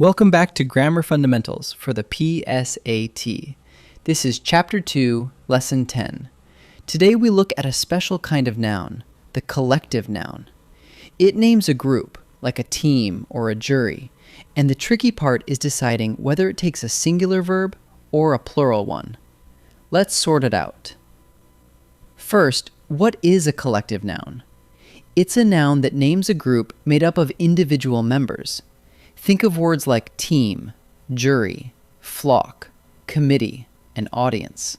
Welcome back to Grammar Fundamentals for the PSAT. This is Chapter 2, Lesson 10. Today we look at a special kind of noun, the collective noun. It names a group, like a team or a jury, and the tricky part is deciding whether it takes a singular verb or a plural one. Let's sort it out. First, what is a collective noun? It's a noun that names a group made up of individual members. Think of words like team, jury, flock, committee, and audience.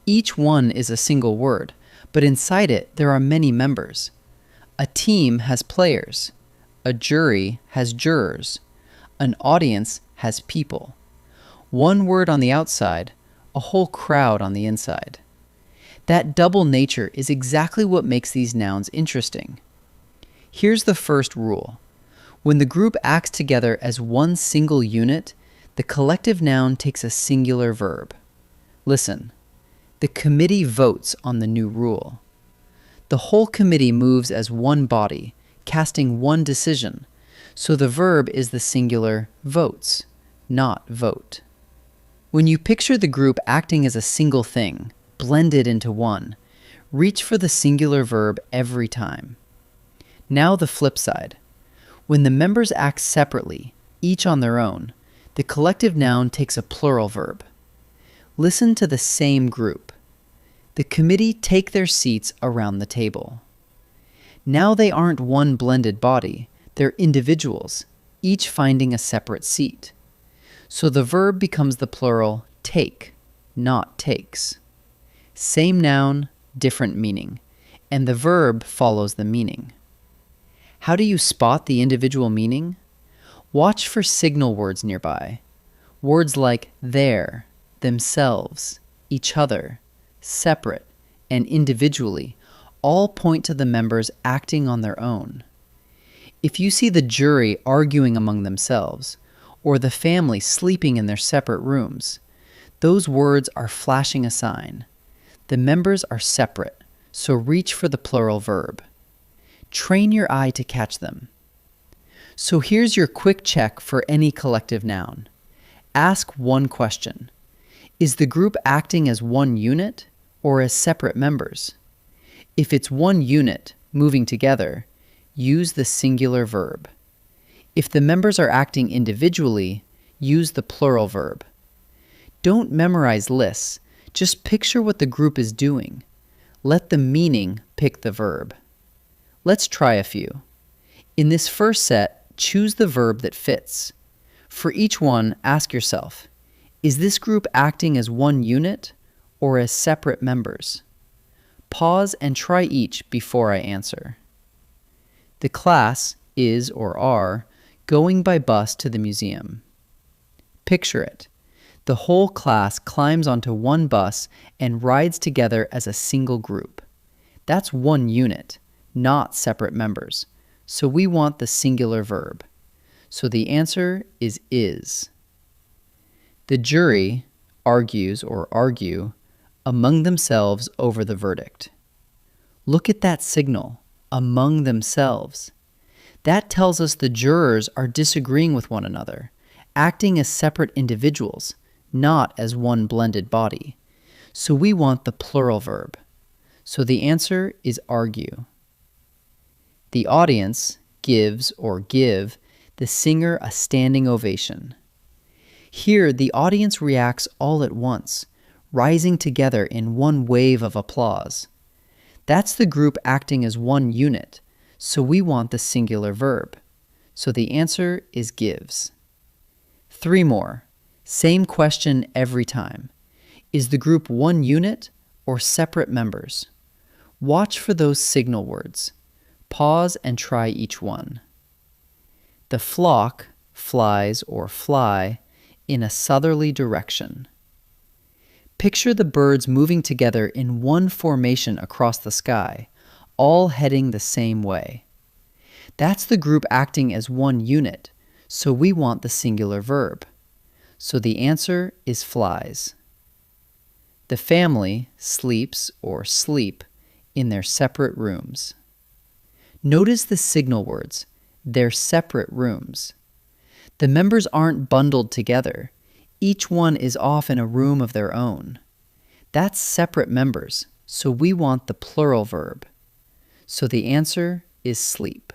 Each one is a single word, but inside it there are many members. A team has players. A jury has jurors. An audience has people. One word on the outside, a whole crowd on the inside. That double nature is exactly what makes these nouns interesting. Here's the first rule. When the group acts together as one single unit, the collective noun takes a singular verb. Listen. The committee votes on the new rule. The whole committee moves as one body, casting one decision, so the verb is the singular votes, not vote. When you picture the group acting as a single thing, blended into one, reach for the singular verb every time. Now the flip side. When the members act separately, each on their own, the collective noun takes a plural verb. Listen to the same group. The committee take their seats around the table. Now they aren't one blended body, they're individuals, each finding a separate seat. So the verb becomes the plural take, not takes. Same noun, different meaning, and the verb follows the meaning. How do you spot the individual meaning? Watch for signal words nearby. Words like their, themselves, each other, separate, and individually all point to the members acting on their own. If you see the jury arguing among themselves, or the family sleeping in their separate rooms, those words are flashing a sign. The members are separate, so reach for the plural verb. Train your eye to catch them. So here's your quick check for any collective noun. Ask one question. Is the group acting as one unit or as separate members? If it's one unit, moving together, use the singular verb. If the members are acting individually, use the plural verb. Don't memorize lists, just picture what the group is doing. Let the meaning pick the verb. Let's try a few. In this first set, choose the verb that fits. For each one, ask yourself, is this group acting as one unit or as separate members? Pause and try each before I answer. The class is or are going by bus to the museum. Picture it. The whole class climbs onto one bus and rides together as a single group. That's one unit, not separate members, so we want the singular verb. So the answer is. The jury argues or argue among themselves over the verdict. Look at that signal, among themselves. That tells us the jurors are disagreeing with one another, acting as separate individuals, not as one blended body. So we want the plural verb. So the answer is argue. The audience gives or give the singer a standing ovation. Here, the audience reacts all at once, rising together in one wave of applause. That's the group acting as one unit, so we want the singular verb. So the answer is gives. 3 more. Same question every time. Is the group one unit or separate members? Watch for those signal words. Pause and try each one. The flock flies or fly in a southerly direction. Picture the birds moving together in one formation across the sky, all heading the same way. That's the group acting as one unit, so we want the singular verb. So the answer is flies. The family sleeps or sleep in their separate rooms. Notice the signal words. They're separate rooms. The members aren't bundled together. Each one is off in a room of their own. That's separate members, so we want the plural verb. So the answer is sleep.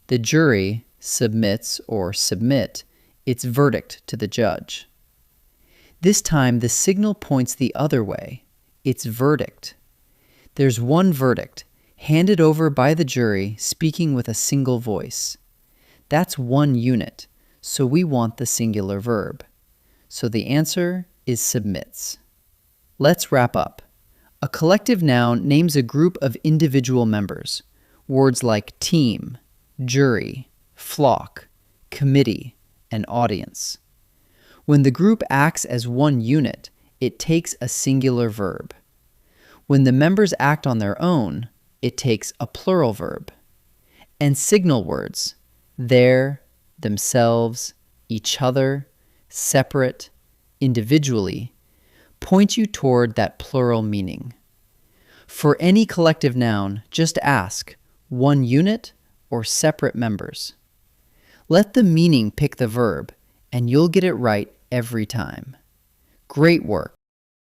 The jury submits or submit its verdict to the judge. This time the signal points the other way. It's verdict. There's one verdict, handed over by the jury speaking with a single voice. That's one unit, so we want the singular verb. So the answer is submits. Let's wrap up. A collective noun names a group of individual members. Words like team, jury, flock, committee, and audience. When the group acts as one unit, it takes a singular verb. When the members act on their own, it takes a plural verb. And signal words, their, themselves, each other, separate, individually, point you toward that plural meaning. For any collective noun, just ask, one unit or separate members? Let the meaning pick the verb, and you'll get it right every time. Great work!